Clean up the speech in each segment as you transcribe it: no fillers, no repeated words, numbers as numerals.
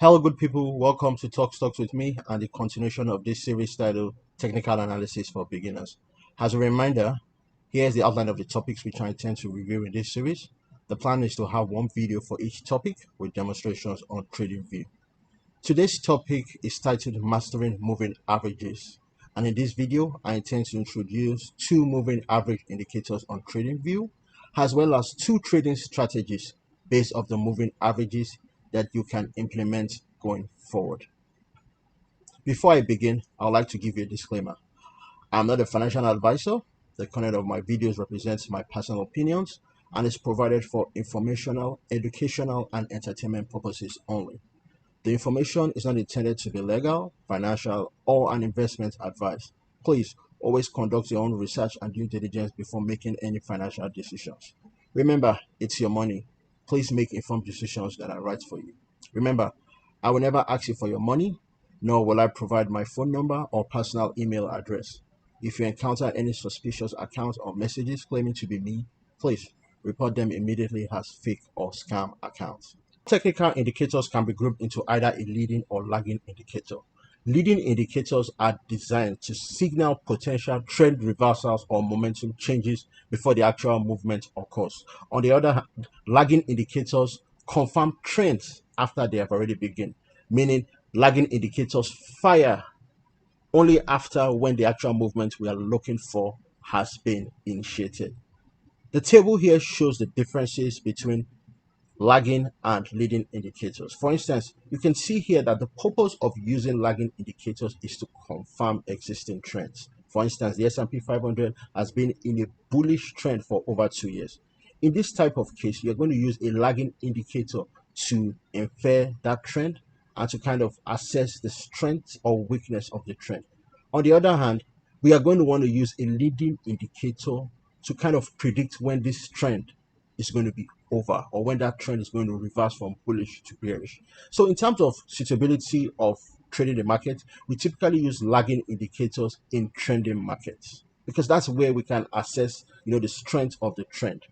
Hello, good people. Welcome to Talk Stocks with me and the continuation of this series titled Technical Analysis for Beginners. As a reminder, here's the outline of the topics which I intend to review in this series. The plan is to have one video for each topic with demonstrations on TradingView. Today's topic is titled Mastering Moving Averages. And in this video, I intend to introduce two moving average indicators on TradingView, as well as two trading strategies based off the moving averages that you can implement going forward. Before I begin, I would like to give you a disclaimer. I'm not a financial advisor. The content of my videos represents my personal opinions and is provided for informational, educational, and entertainment purposes only. The information is not intended to be legal, financial, or an investment advice. Please always conduct your own research and due diligence before making any financial decisions. Remember, it's your money. Please make informed decisions that are right for you. Remember, I will never ask you for your money, nor will I provide my phone number or personal email address. If you encounter any suspicious accounts or messages claiming to be me, please report them immediately as fake or scam accounts. Technical indicators can be grouped into either a leading or lagging indicator. Leading indicators are designed to signal potential trend reversals or momentum changes before the actual movement occurs. On the other hand, lagging indicators confirm trends after they have already begun, meaning lagging indicators fire only after when the actual movement we are looking for has been initiated. The table here shows the differences between lagging and leading indicators. For instance, you can see here that the purpose of using lagging indicators is to confirm existing trends. For instance, the S&P 500 has been in a bullish trend for over 2 years. In this type of case, you're going to use a lagging indicator to infer that trend and to kind of assess the strength or weakness of the trend. On the other hand, we are going to want to use a leading indicator to kind of predict when this trend is going to be over or when that trend is going to reverse from bullish to bearish. So in terms of suitability of trading the market, we typically use lagging indicators in trending markets because that's where we can assess the strength of the trend.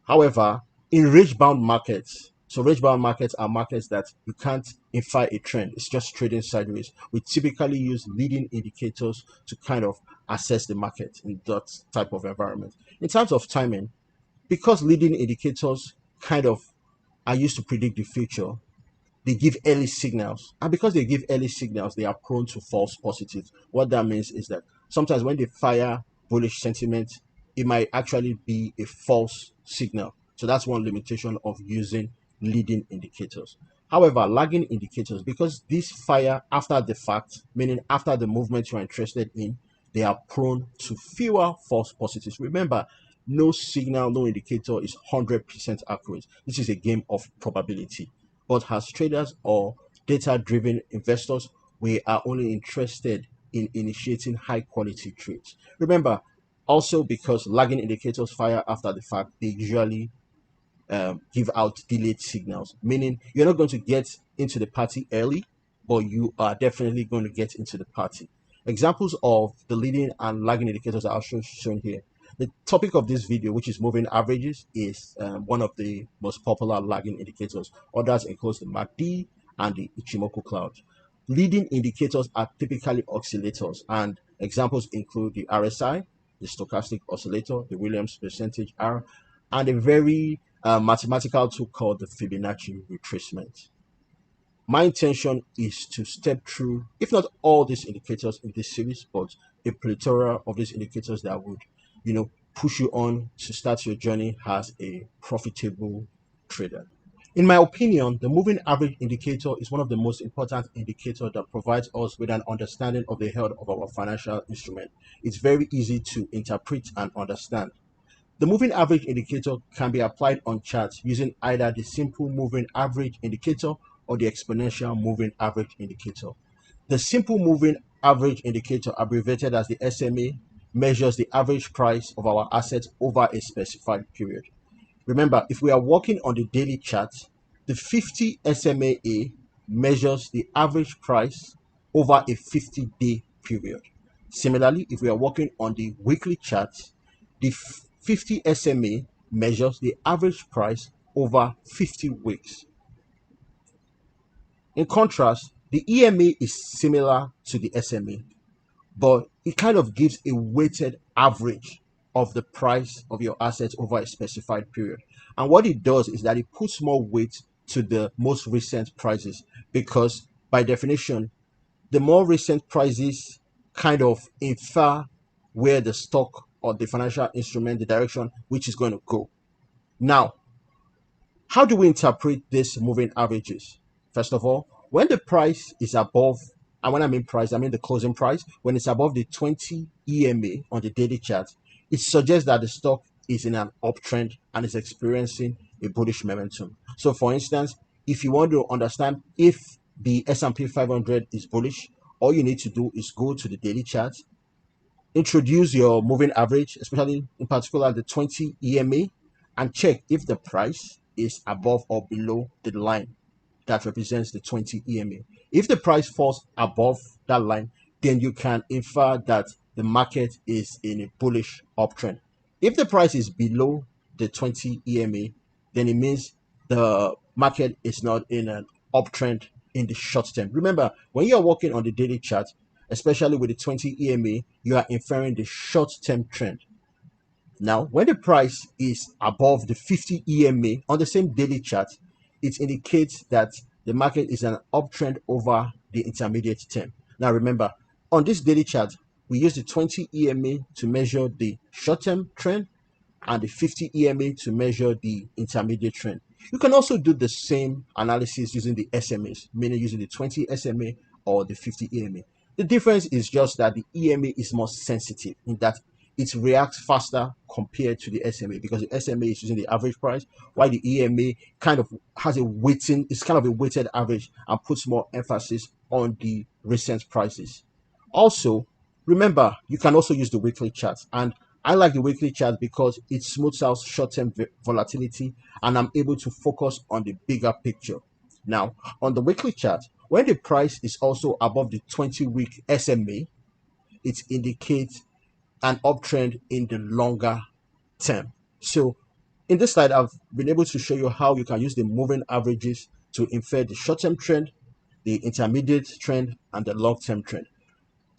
However, in range-bound markets, so range-bound markets are markets that you can't infer a trend. It's just trading sideways. We typically use leading indicators to kind of assess the market in that type of environment. In terms of timing, because leading indicators kind of are used to predict the future, they give early signals. And because they give early signals, they are prone to false positives. What that means is that sometimes when they fire bullish sentiment, it might actually be a false signal. So that's one limitation of using leading indicators. However, lagging indicators, because these fire after the fact, meaning after the movement you're interested in, they are prone to fewer false positives. Remember, no signal, no indicator is 100% accurate. This is a game of probability. But as traders or data-driven investors, we are only interested in initiating high-quality trades. Remember, also because lagging indicators fire after the fact, they usually give out delayed signals, meaning you're not going to get into the party early, but you are definitely going to get into the party. Examples of the leading and lagging indicators are also shown here. The topic of this video, which is moving averages, is one of the most popular lagging indicators. Others include the MACD and the Ichimoku cloud. Leading indicators are typically oscillators, and examples include the RSI, the stochastic oscillator, the Williams percentage R, and a very mathematical tool called the Fibonacci retracement. My intention is to step through, if not all these indicators in this series, but a plethora of these indicators that would, push you on to start your journey as a profitable trader. In my opinion, the moving average indicator is one of the most important indicators that provides us with an understanding of the health of our financial instrument. It's very easy to interpret and understand. The moving average indicator can be applied on charts using either the simple moving average indicator or the exponential moving average indicator. The simple moving average indicator, abbreviated as the SMA, measures the average price of our assets over a specified period. Remember, if we are working on the daily chart, the 50 SMA measures the average price over a 50-day period. Similarly, if we are working on the weekly chart, the 50 SMA measures the average price over 50 weeks. In contrast, the EMA is similar to the SMA, but it kind of gives a weighted average of the price of your assets over a specified period. And what it does is that it puts more weight to the most recent prices, because by definition, the more recent prices kind of infer where the stock or the financial instrument, the direction which is going to go. Now, how do we interpret these moving averages? First of all, when the price is above, and when I mean price, I mean the closing price, when it's above the 20 EMA on the daily chart, it suggests that the stock is in an uptrend and is experiencing a bullish momentum. So, for instance, if you want to understand if the S&P 500 is bullish, all you need to do is go to the daily chart, introduce your moving average, especially in particular the 20 EMA, and check if the price is above or below the line that represents the 20 EMA. If the price falls above that line, then you can infer that the market is in a bullish uptrend. If the price is below the 20 EMA, then it means the market is not in an uptrend in the short term. Remember, when you are working on the daily chart, especially with the 20 EMA, you are inferring the short term trend. Now, when the price is above the 50 EMA on the same daily chart, it indicates that the market is an uptrend over the intermediate term. Now, remember, on this daily chart, we use the 20 EMA to measure the short term trend and the 50 EMA to measure the intermediate trend. You can also do the same analysis using the SMAs, meaning using the 20 SMA or the 50 EMA. The difference is just that the EMA is more sensitive in that it reacts faster compared to the SMA, because the SMA is using the average price, while the EMA kind of has a weighting, it's kind of a weighted average and puts more emphasis on the recent prices. Also, remember, you can also use the weekly chart. And I like the weekly chart because it smooths out short term volatility and I'm able to focus on the bigger picture. Now, on the weekly chart, when the price is also above the 20-week SMA, it indicates an uptrend in the longer term. So, in this slide, I've been able to show you how you can use the moving averages to infer the short term trend, the intermediate trend, and the long term trend.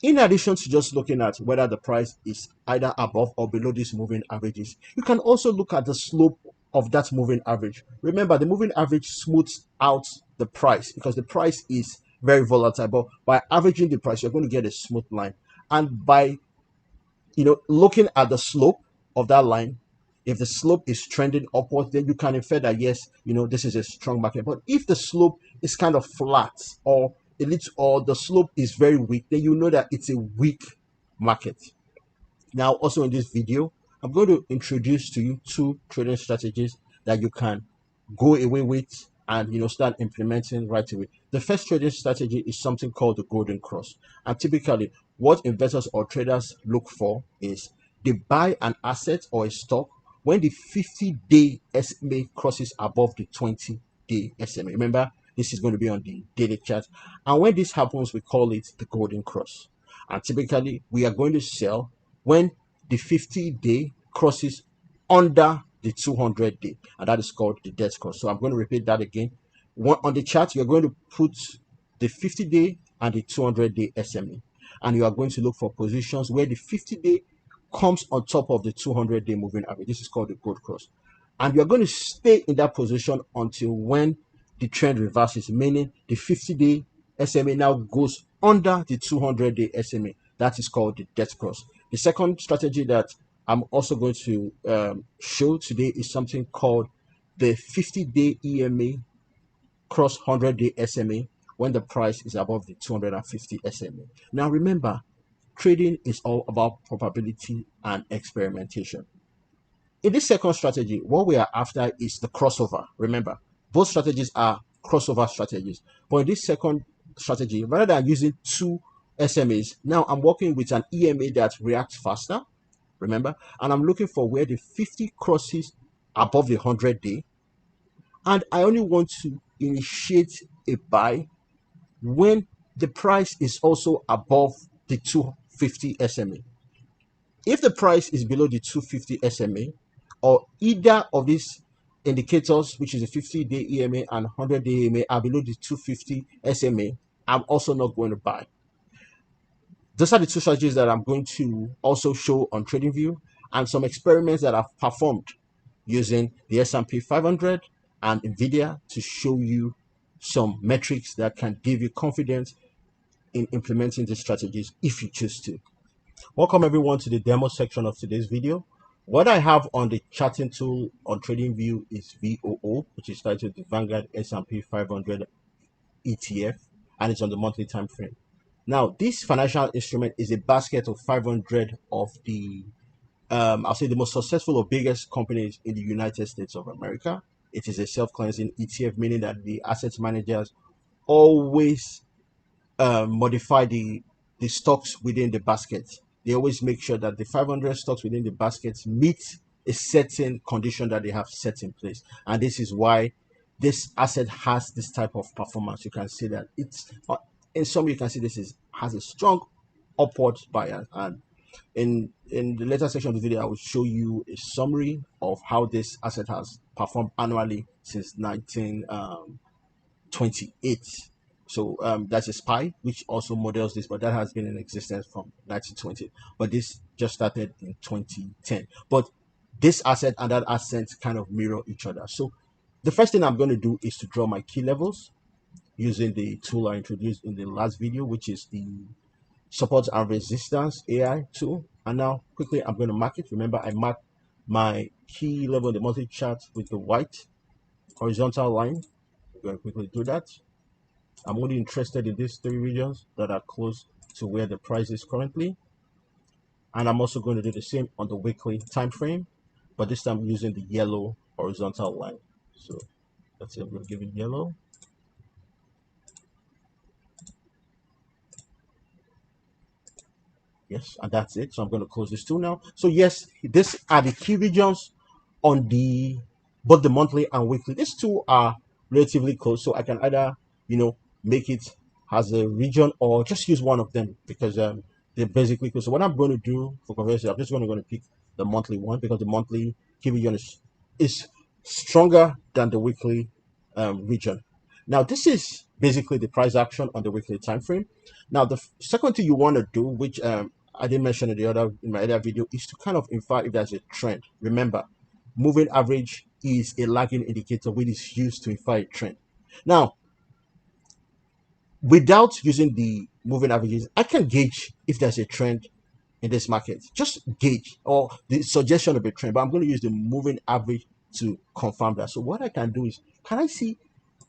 In addition to just looking at whether the price is either above or below these moving averages, you can also look at the slope of that moving average. Remember, the moving average smooths out the price because the price is very volatile. But by averaging the price, you're going to get a smooth line. And by looking at the slope of that line, if the slope is trending upwards, then you can infer that yes, this is a strong market. But if the slope is kind of flat or or the slope is very weak, then you know that it's a weak market. Now, also in this video, I'm going to introduce to you two trading strategies that you can go away with and start implementing right away. The first trading strategy is something called the golden cross. And typically, what investors or traders look for is they buy an asset or a stock when the 50-day SMA crosses above the 20-day SMA. Remember, this is going to be on the daily chart. And when this happens, we call it the golden cross. And typically, we are going to sell when the 50-day crosses under the 200-day, and that is called the death cross. So I'm going to repeat that again. On the chart, you're going to put the 50-day and the 200-day SMA, and you are going to look for positions where the 50-day comes on top of the 200-day moving average. This is called the gold cross, and you're going to stay in that position until when the trend reverses, meaning the 50-day SMA now goes under the 200-day SMA. That is called the death cross. The second strategy that I'm also going to show today is something called the 50-day EMA cross 100-day SMA when the price is above the 250 SMA. Now remember, trading is all about probability and experimentation. In this second strategy, what we are after is the crossover. Remember, both strategies are crossover strategies. But in this second strategy, rather than using two SMAs, now I'm working with an EMA that reacts faster. Remember, and I'm looking for where the 50 crosses above the 100-day, and I only want to initiate a buy when the price is also above the 250 SMA. If the price is below the 250 SMA, or either of these indicators, which is a 50-day EMA and 100-day EMA, are below the 250 SMA, I'm also not going to buy. Those are the two strategies that I'm going to also show on TradingView, and some experiments that I've performed using the S&P 500 and NVIDIA to show you some metrics that can give you confidence in implementing these strategies if you choose to. Welcome everyone to the demo section of today's video. What I have on the charting tool on TradingView is VOO, which is titled the Vanguard S&P 500 ETF, and it's on the monthly time frame. Now, this financial instrument is a basket of 500 of the, I'll say, the most successful or biggest companies in the United States of America. It is a self-cleansing ETF, meaning that the asset managers always modify the stocks within the basket. They always make sure that the 500 stocks within the basket meet a certain condition that they have set in place, and this is why this asset has this type of performance. You can see that it's in some, you can see this has a strong upward bias, and in the later section of the video I will show you a summary of how this asset has performed annually since 1928. So that's a SPY which also models this, but that has been in existence from 1920, but this just started in 2010. But this asset and that asset kind of mirror each other. So the first thing I'm going to do is to draw my key levels using the tool I introduced in the last video, which is the support and resistance AI tool. And now quickly I'm going to mark it. Remember, I mark my key level in the monthly chart with the white horizontal line. I'm going to quickly do that. I'm only interested in these three regions that are close to where the price is currently. And I'm also going to do the same on the weekly time frame, but this time using the yellow horizontal line. So let's say I'm going to give it yellow. Yes, and that's it. So I'm going to close this tool now. So yes, these are the key regions on the both the monthly and weekly. These two are relatively close, so I can either make it as a region or just use one of them because they're basically close. So what I'm going to do for convenience, I'm just going to pick the monthly one because the monthly key region is stronger than the weekly region. Now this is basically the price action on the weekly time frame. Now the second thing you want to do, which I didn't mention in my other video, is to kind of infer if there's a trend. Remember, moving average is a lagging indicator which is used to infer a trend. Now, without using the moving averages, I can gauge if there's a trend in this market. Just gauge or the suggestion of a trend, but I'm going to use the moving average to confirm that. So what I can do is, can I see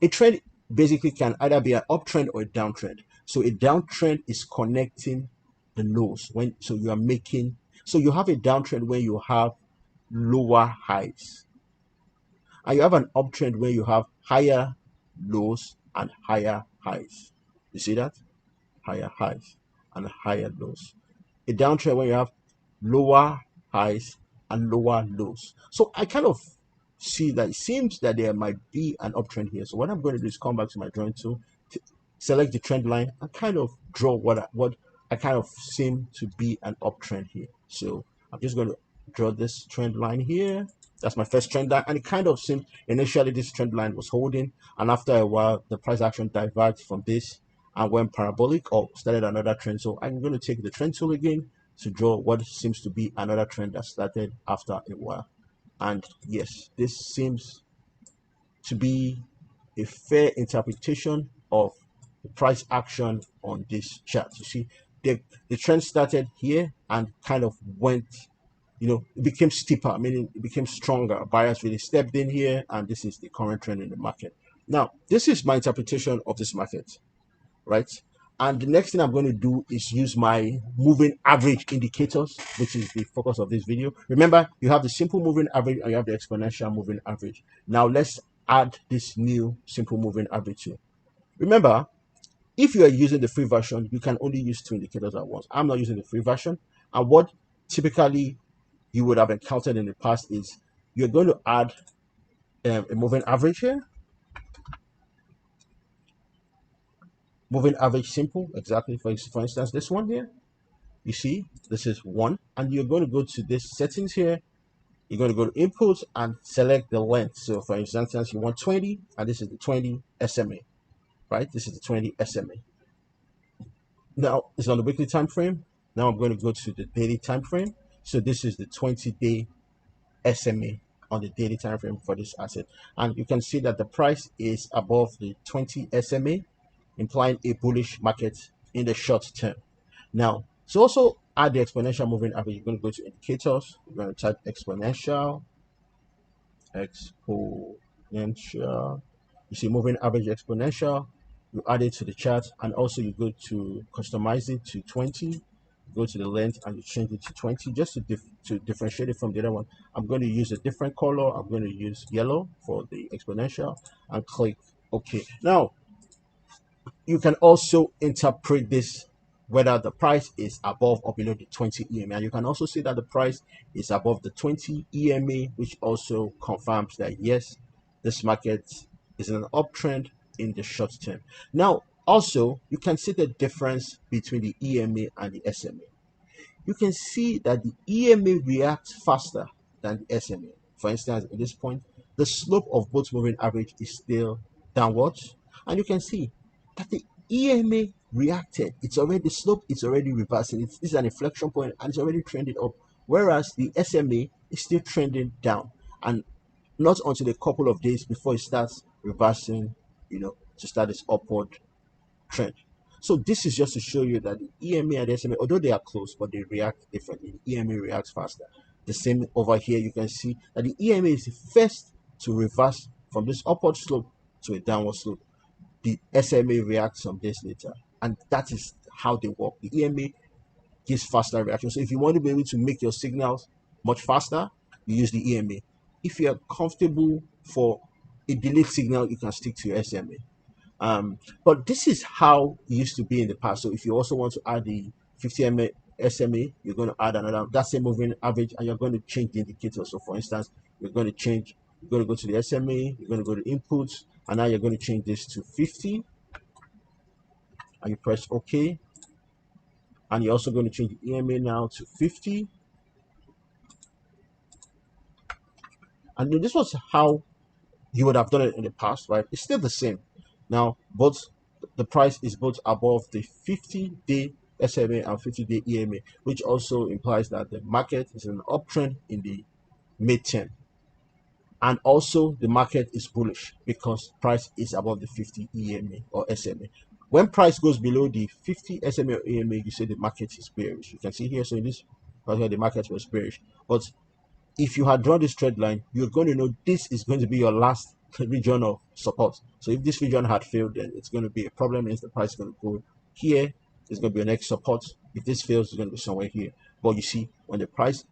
a trend? Basically can either be an uptrend or a downtrend. So a downtrend is connecting the lows when, so you are making, so you have a downtrend when you have lower highs, and you have an uptrend where you have higher lows and higher highs. You see that? Higher highs and higher lows. A downtrend where you have lower highs and lower lows. So I kind of see that it seems that there might be an uptrend here. So what I'm going to do is come back to my drawing tool, select the trend line, and kind of draw what I kind of seem to be an uptrend here. So I'm just going to draw this trend line here. That's my first trend line, and it kind of seemed initially this trend line was holding, and after a while the price action diverged from this and went parabolic or started another trend. So I'm going to take the trend tool again to draw what seems to be another trend that started after a while. And yes, this seems to be a fair interpretation of the price action on this chart. You see, the trend started here and kind of went, it became steeper, meaning it became stronger. Buyers really stepped in here, and this is the current trend in the market. Now, this is my interpretation of this market, right? And the next thing I'm going to do is use my moving average indicators, which is the focus of this video. Remember, you have the simple moving average and you have the exponential moving average. Now let's add this new simple moving average here. Remember, if you are using the free version, you can only use two indicators at once. I'm not using the free version. And what typically you would have encountered in the past is you're going to add a moving average here. Moving average simple, exactly. For instance, this one here, you see, this is one, and you're going to go to this settings here. You're going to go to input and select the length. So for instance, you want 20, and this is the 20 SMA, right? This is the 20 SMA. Now it's on the weekly time frame. Now I'm going to go to the daily time frame. So this is the 20-day SMA on the daily time frame for this asset. And you can see that the price is above the 20 SMA, implying a bullish market in the short term. Now, to also add the exponential moving average, you're going to go to indicators. You're going to type exponential. You see moving average exponential. You add it to the chart, and also you go to customize it to 20. Go to the length and you change it to 20 just to differentiate it from the other one. I'm going to use a different color. I'm going to use yellow for the exponential and click OK. Now, you can also interpret this whether the price is above or below the 20 EMA. And you can also see that the price is above the 20 EMA, which also confirms that yes, this market is in an uptrend in the short term. Now, also, you can see the difference between the EMA and the SMA. You can see that the EMA reacts faster than the SMA. For instance, at this point, the slope of both moving average is still downwards, and you can see that the EMA reacted. It's already the slope is already reversing. This is an inflection point, and it's already trending up, whereas the SMA is still trending down, and not until a couple of days before it starts reversing, to start its upward trend. So this is just to show you that the EMA and the SMA, although they are close, but they react differently. The EMA reacts faster. The same over here, you can see that the EMA is the first to reverse from this upward slope to a downward slope. The SMA reacts some days later, and that is how they work. The EMA gives faster reaction. So if you want to be able to make your signals much faster, you use the EMA. If you're comfortable for a delayed signal, you can stick to your SMA. But this is how it used to be in the past. So if you also want to add the 50 SMA, you're going to add another, that same moving average, and you're going to change the indicator. So for instance, you're going to go to the SMA, you're going to go to inputs, and now you're going to change this to 50, and you press OK. And you're also going to change the EMA now to 50. And this was how you would have done it in the past, right? It's still the same. Now, both the price is both above the 50-day SMA and 50-day EMA, which also implies that the market is in an uptrend in the mid-term. And also the market is bullish because price is above the 50 EMA or SMA. When price goes below the 50 SMA or EMA, you say the market is bearish. You can see here, so in this part the market was bearish. But if you had drawn this trend line, you're going to know this is going to be your last region of support. So if this region had failed, then it's going to be a problem. Means the price is going to go here. It's going to be your next support. If this fails, it's going to be somewhere here. But you see, when the price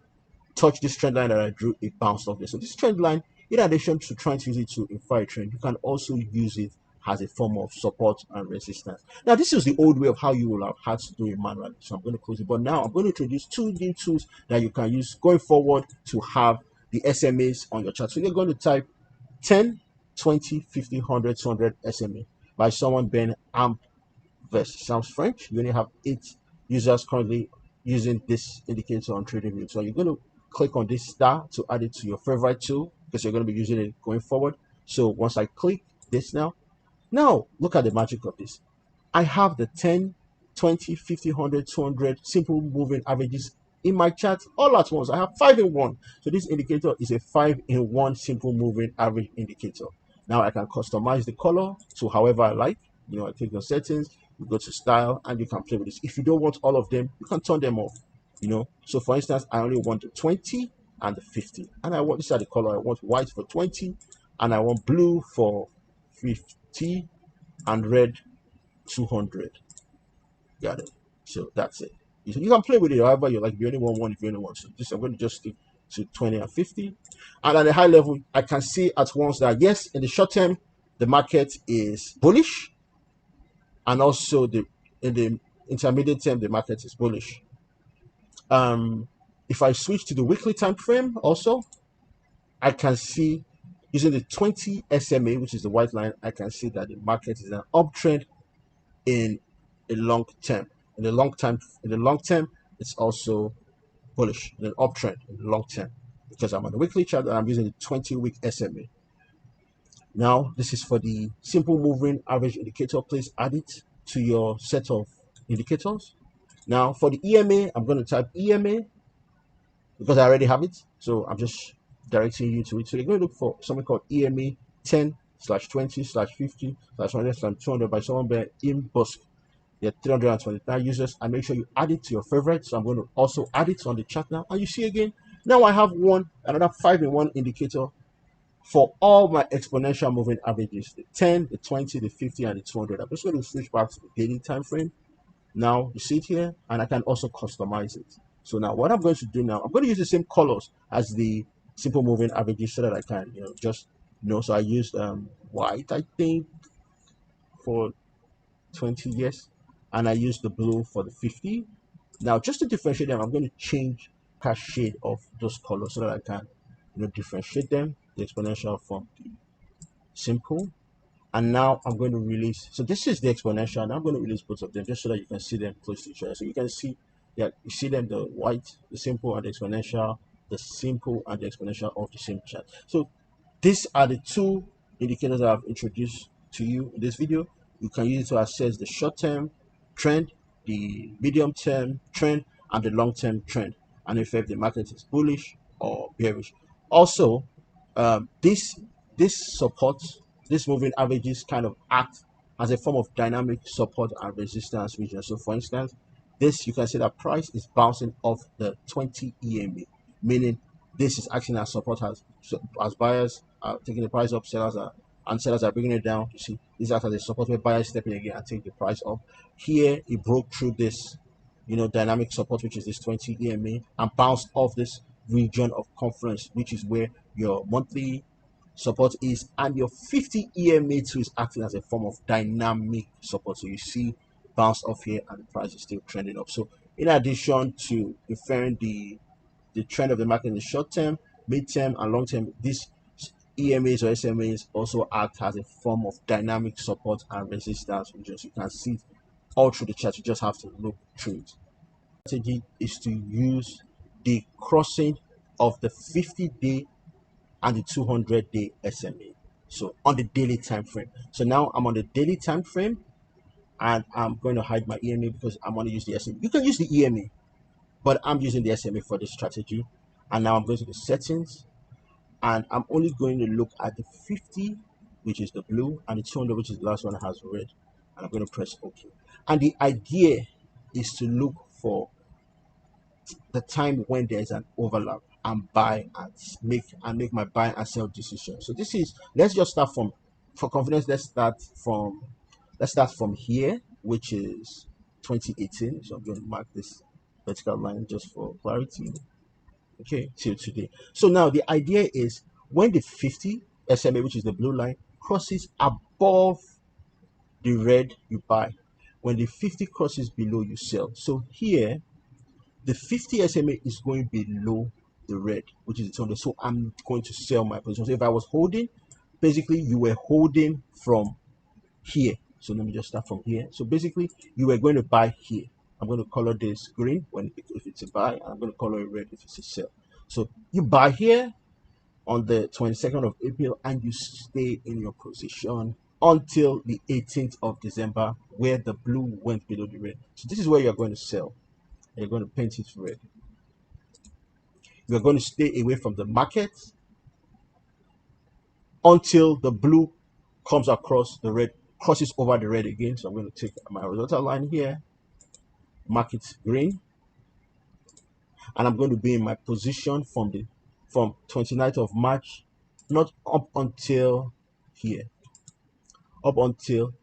touched this trend line that I drew, it bounced off there. So this trend line, in addition to trying to use it to infer a trend, you can also use it as a form of support and resistance. Now, this is the old way of how you will have had to do it manually. So I'm going to close it. But now I'm going to introduce two new tools that you can use going forward to have the SMAs on your chart. So you're going to type 10, 20, 50, 100, 200 SMA by someone Ben Amp Vest. Sounds French. You only have 8 users currently using this indicator on TradingView. So you're going to click on this star to add it to your favorite tool because you're going to be using it going forward. So once I click this now look at the magic of this. I have the 10, 20, 50, 100, 200 simple moving averages in my chart all at once. I have 5 in 1. So this indicator is a 5 in 1 simple moving average indicator. Now I can customize the color to however I like. I click on settings, you go to style, and you can play with this. If you don't want all of them, you can turn them off. So for instance, I only want the 20 and the 50, and I want, this is the color. I want white for 20, and I want blue for 50, and red 200. Got it. So that's it. You can play with it however you like. If you only want one, if you only want two. I'm going to just stick to 20 and 50. And at a high level, I can see at once that yes, in the short term, the market is bullish, and also in the intermediate term, the market is bullish. If I switch to the weekly time frame, also, I can see using the 20 SMA, which is the white line, I can see that the market is in an uptrend in a long term. In the long term, it's also bullish in an uptrend in the long term. because I'm on the weekly chart and I'm using the 20-week SMA. Now, this is for the simple moving average indicator. Please add it to your set of indicators. Now, for the EMA, I'm going to type EMA because I already have it. So I'm just directing you to it. So you're going to look for something called EMA 10/20/50/100/200 by someone by Imbusk. There are 329 users, and make sure you add it to your favorites. So I'm going to also add it on the chart now. And you see again, now I have another 5-in-1 indicator for all my exponential moving averages: the 10, the 20, the 50, and the 200. I'm just going to switch back to the daily time frame. Now you see it here, and I can also customize it. So now what I'm going to do now, I'm going to use the same colors as the simple moving averages so that I can, so I used white, I think, for 20 years, and I used the blue for the 50. Now, just to differentiate them, I'm going to change per shade of those colors so that I can, differentiate them, the exponential from the simple. And now I'm going to release. So this is the exponential, and I'm going to release both of them just so that you can see them close to each other. So you can see, yeah, you see them, the white, the simple, and the exponential, the simple and the exponential of the same chart. So these are the two indicators that I've introduced to you in this video. You can use it to assess the short-term trend, the medium-term trend, and the long-term trend, and if the market is bullish or bearish. Also, this support, this moving averages kind of act as a form of dynamic support and resistance region. So for instance, this, you can see that price is bouncing off the 20 EMA, meaning this is acting as support as buyers are taking the price up, and sellers are bringing it down. You see, this acts as a support where buyers step in again and take the price up. Here, it broke through this, dynamic support, which is this 20 EMA, and bounced off this region of confluence, which is where your monthly support is, and your 50 EMA too is acting as a form of dynamic support. So you see, bounced off here, and the price is still trending up. So in addition to inferring the trend of the market in the short term, mid-term, and long term, these EMAs or SMAs also act as a form of dynamic support and resistance regions. You can see it all through the chart. You just have to look through it. Strategy is to use the crossing of the 50-day and the 200-day SMA. So on the daily time frame. So now I'm on the daily time frame, and I'm going to hide my EMA because I'm going to use the SMA. You can use the EMA, but I'm using the SMA for this strategy. And now I'm going to the settings, and I'm only going to look at the 50, which is the blue, and the 200, which is the last one that has red. And I'm going to press OK. And the idea is to look for the time when there's an overlap and buy and make my buy and sell decision. So this is, let's just start from, for confidence, let's start from here, which is 2018. So I'm going to mark this vertical line just for clarity. Okay, till today. So now the idea is when the 50 SMA, which is the blue line, crosses above the red, you buy. When the 50 crosses below, you sell. So here, the 50 SMA is going below the red, which is the 200. So I'm going to sell my position. So if I was holding, basically you were holding from here. So let me just start from here. So basically you were going to buy here. I'm going to color this green if it's a buy, and I'm going to color it red if it's a sell. So you buy here on the 22nd of April, and you stay in your position until the 18th of December, where the blue went below the red. So this is where you're going to sell. You're going to paint it red. You're going to stay away from the market until the blue comes across the red, crosses over the red again. So I'm going to take my horizontal line here, mark it green, and I'm going to be in my position from 29th of March, not up until here, up until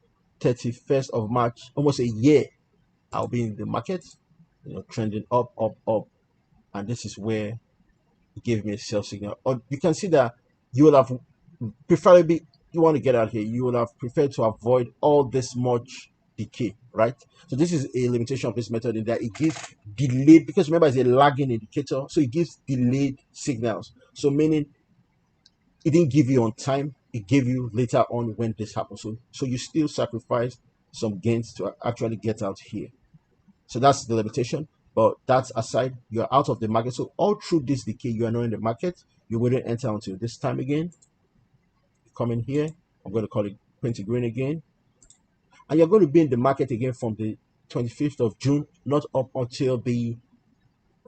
31st of March, almost a year. I'll be in the market, trending up, up, up, and this is where it gave me a sell signal. Or you can see that you will have preferably, you want to get out here, you would have preferred to avoid all this much decay, right? So this is a limitation of this method, in that it gives delayed, because remember it's a lagging indicator, so it gives delayed signals. So meaning it didn't give you on time, it gave you later on when this happens. So you still sacrifice some gains to actually get out here. So that's the limitation. But that's aside, you're out of the market. So all through this decay, you are not in the market. You wouldn't enter until this time again. Come in here. I'm going to call it 20 green again. And you're going to be in the market again from the 25th of June, not up until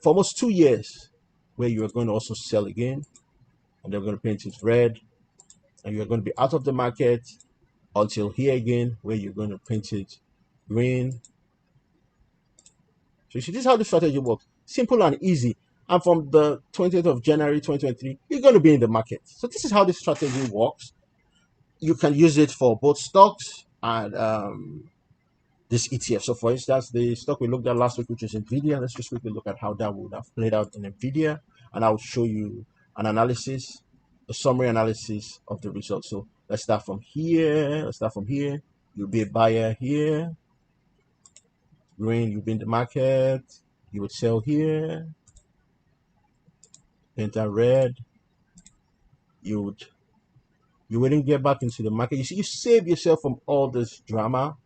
for almost 2 years, where you are going to also sell again. And they're going to paint it red. And you're going to be out of the market until here again, where you're going to paint it green. So you see, this is how the strategy works. Simple and easy. And from the 20th of January 2023, you're going to be in the market. So this is how this strategy works. You can use it for both stocks and this ETF. So for instance, the stock we looked at last week, which is NVIDIA, let's just quickly look at how that would have played out in NVIDIA. And I'll show you an analysis, a summary analysis of the results. So let's start from here. You'll be a buyer here. Green, you'll be in the market. You would sell here. Enter red. You wouldn't get back into the market. You see, you save yourself from all this drama,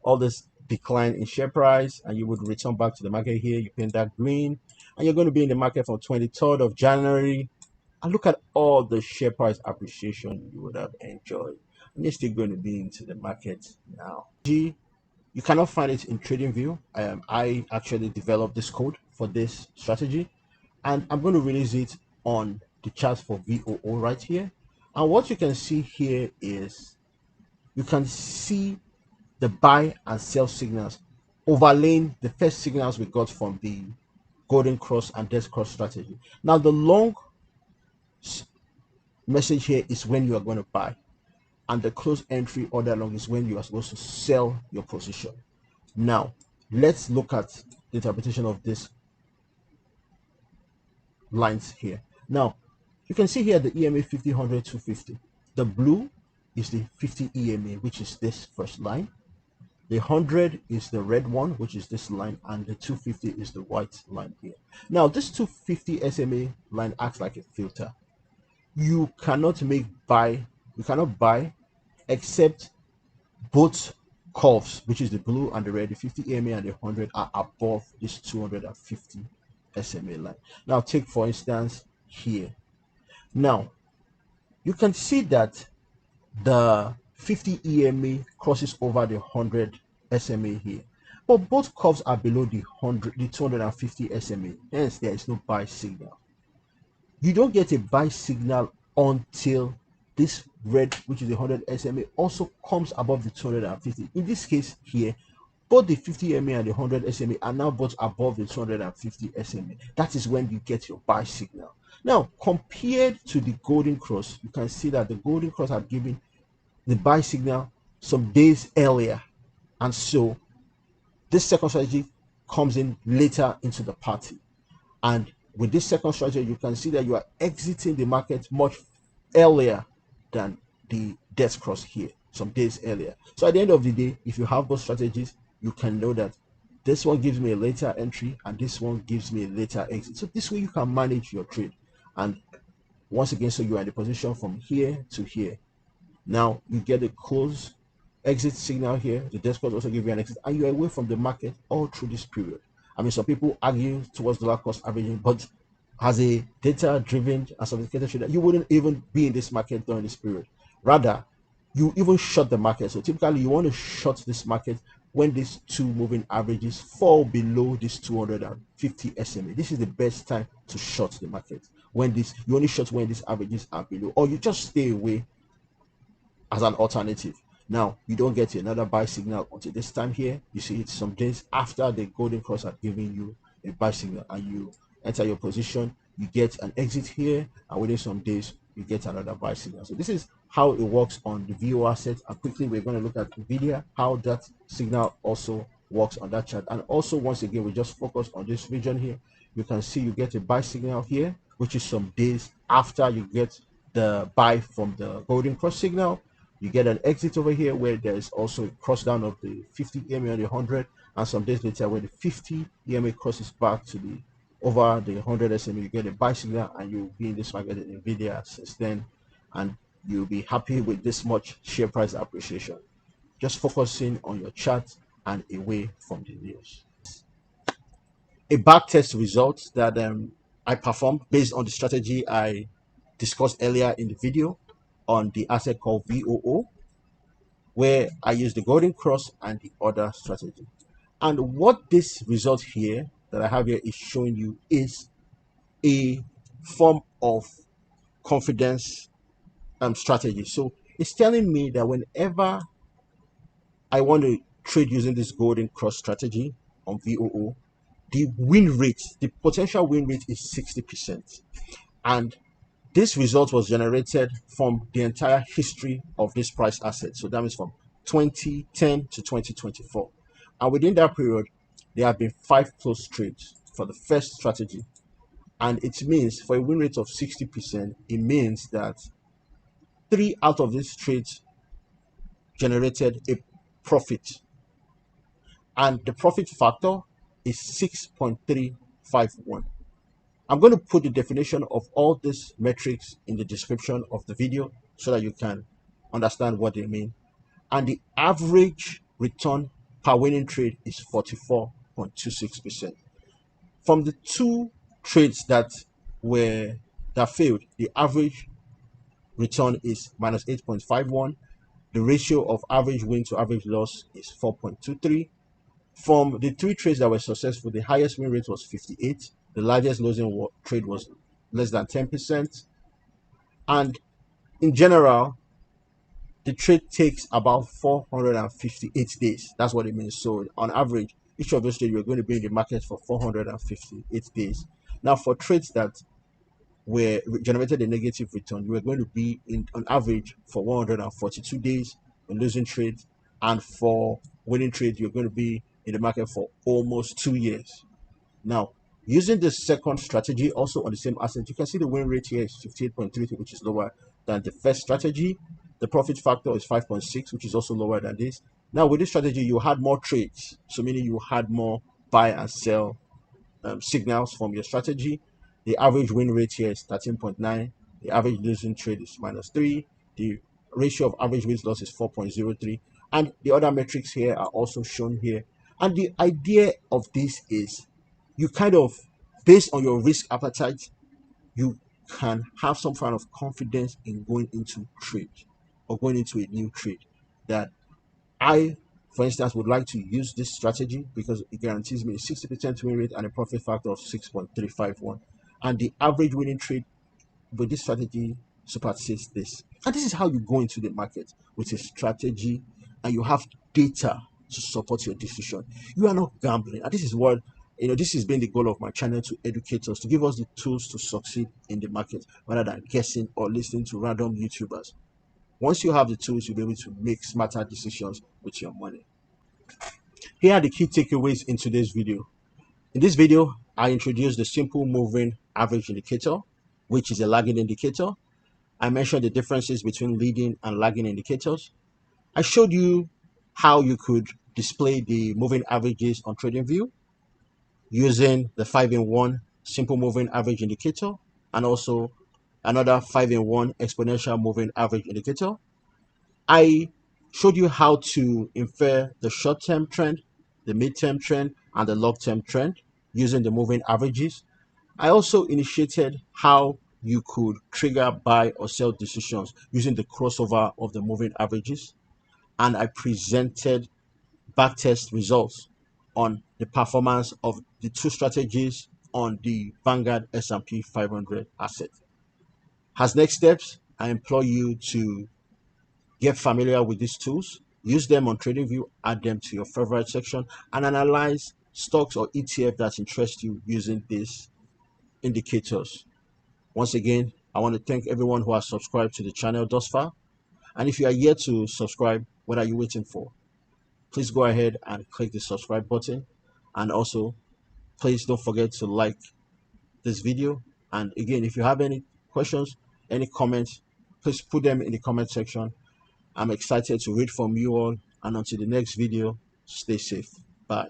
all this decline in share price, and you would return back to the market here. You paint that green, and you're going to be in the market from 23rd of January. And look at all the share price appreciation you would have enjoyed. And you're still going to be into the market now. You cannot find it in TradingView. I actually developed this code for this strategy, and I'm going to release it on the chart for VOO right here. And what you can see here is you can see the buy and sell signals overlaying the first signals we got from the golden cross and death cross strategy. Now the long message here is when you are going to buy, and the close entry order long is when you are supposed to sell your position. Now let's look at the interpretation of this lines here. Now you can see here the EMA 50, 100, 250. The blue is the 50 EMA, which is this first line. The 100 is the red one, which is this line, and the 250 is the white line here. Now this 250 SMA line acts like a filter. You cannot buy except both curves, which is the blue and the red, the 50 EMA and the 100 are above this 250 SMA line. Now take for instance here. Now you can see that the 50 EMA crosses over the 100 SMA here, but both curves are below the 250 SMA. Hence, there is no buy signal. You don't get a buy signal until this red, which is the 100 SMA, also comes above the 250. In this case here, both the 50 SMA and the 100 SMA are now both above the 250 SMA. That is when you get your buy signal. Now, compared to the golden cross, you can see that the golden cross had given the buy signal some days earlier, and so this second strategy comes in later into the party. And with this second strategy, you can see that you are exiting the market much earlier than the death cross here, some days earlier. So at the end of the day, if you have both strategies, you can know that this one gives me a later entry and this one gives me a later exit. So this way you can manage your trade. And once again, so you are in the position from here to here. Now you get a close exit signal here. The death cross also give you an exit, and you're away from the market all through this period. I mean, some people argue towards dollar cost averaging, but as a data-driven and sophisticated trader, you wouldn't even be in this market during this period. Rather, you even short the market. So typically, you want to short this market when these two moving averages fall below this 250 SMA. This is the best time to short the market. When you only short when these averages are below, or you just stay away as an alternative. Now you don't get another buy signal until this time here. You see it some days after the golden cross had given you a buy signal, and you enter your position. You get an exit here, and within some days you get another buy signal. So this is how it works on the VOO asset. And quickly we're going to look at NVIDIA, how that signal also works on that chart. And also once again, we just focus on this region here. You can see you get a buy signal here, which is some days after you get the buy from the golden cross signal. You get an exit over here where there's also a cross down of the 50 EMA and the 100, and some days later where the 50 EMA crosses back to the over the 100 SMA, you get a buy signal, and you'll be in this market in NVIDIA since then, and you'll be happy with this much share price appreciation. Just focusing on your chart and away from the news. a backtest result that I performed based on the strategy I discussed earlier in the video on the asset called VOO, where I used the golden cross and the other strategy. And what this result here that I have here is showing you is a form of confidence strategy. So it's telling me that whenever I want to trade using this golden cross strategy on VOO, the win rate, the potential win rate is 60%. And this result was generated from the entire history of this price asset. So that means from 2010 to 2024. And within that period, there have been 5 close trades for the first strategy. And it means for a win rate of 60%, it means that 3 out of these trades generated a profit. And the profit factor is 6.351. I'm going to put the definition of all these metrics in the description of the video so that you can understand what they mean. And the average return per winning trade is 44.26%. From the 2 trades that failed, the average return is minus 8.51. The ratio of average win to average loss is 4.23. From the 3 trades that were successful, the highest win rate was 58. The largest losing trade was less than 10%. And in general, the trade takes about 458 days. That's what it means. So on average, each of those trades, you're going to be in the market for 458 days. Now, for trades that were generated a negative return, you are going to be in on average for 142 days in losing trades, and for winning trades, you're going to be in the market for almost 2 years. Now, using the second strategy also on the same asset, you can see the win rate here is 58.33, which is lower than the first strategy. The profit factor is 5.6, which is also lower than this. Now, with this strategy, you had more trades, so meaning you had more buy and sell signals from your strategy. The average win rate here is 13.9. The average losing trade is -3. The ratio of average win loss is 4.03. And the other metrics here are also shown here. And the idea of this is you kind of, based on your risk appetite, you can have some kind of confidence in going into trade or going into a new trade. That I, for instance, would like to use this strategy because it guarantees me a 60% win rate and a profit factor of 6.351. And the average winning trade with this strategy supersedes this. And this is how you go into the market, with a strategy, and you have data to support your decision. You are not gambling. And this is what, this has been the goal of my channel, to educate us, to give us the tools to succeed in the market rather than guessing or listening to random YouTubers. Once you have the tools, you'll be able to make smarter decisions with your money. Here are the key takeaways in today's video. In this video, I introduced the simple moving average indicator, which is a lagging indicator. I mentioned the differences between leading and lagging indicators. I showed you how you could display the moving averages on TradingView using the 5-in-1 simple moving average indicator and also another 5-in-1 exponential moving average indicator. I showed you how to infer the short-term trend, the mid-term trend, and the long-term trend using the moving averages. I also initiated how you could trigger buy or sell decisions using the crossover of the moving averages. And I presented backtest results on the performance of the 2 strategies on the Vanguard S&P 500 asset. As next steps, I implore you to get familiar with these tools, use them on TradingView, add them to your favorite section, and analyze stocks or ETF that interest you using these indicators. Once again, I want to thank everyone who has subscribed to the channel thus far. And if you are yet to subscribe, what are you waiting for? Please go ahead and click the subscribe button. And also, please don't forget to like this video. And again, if you have any questions, any comments, please put them in the comment section. I'm excited to read from you all. And until the next video, stay safe. Bye.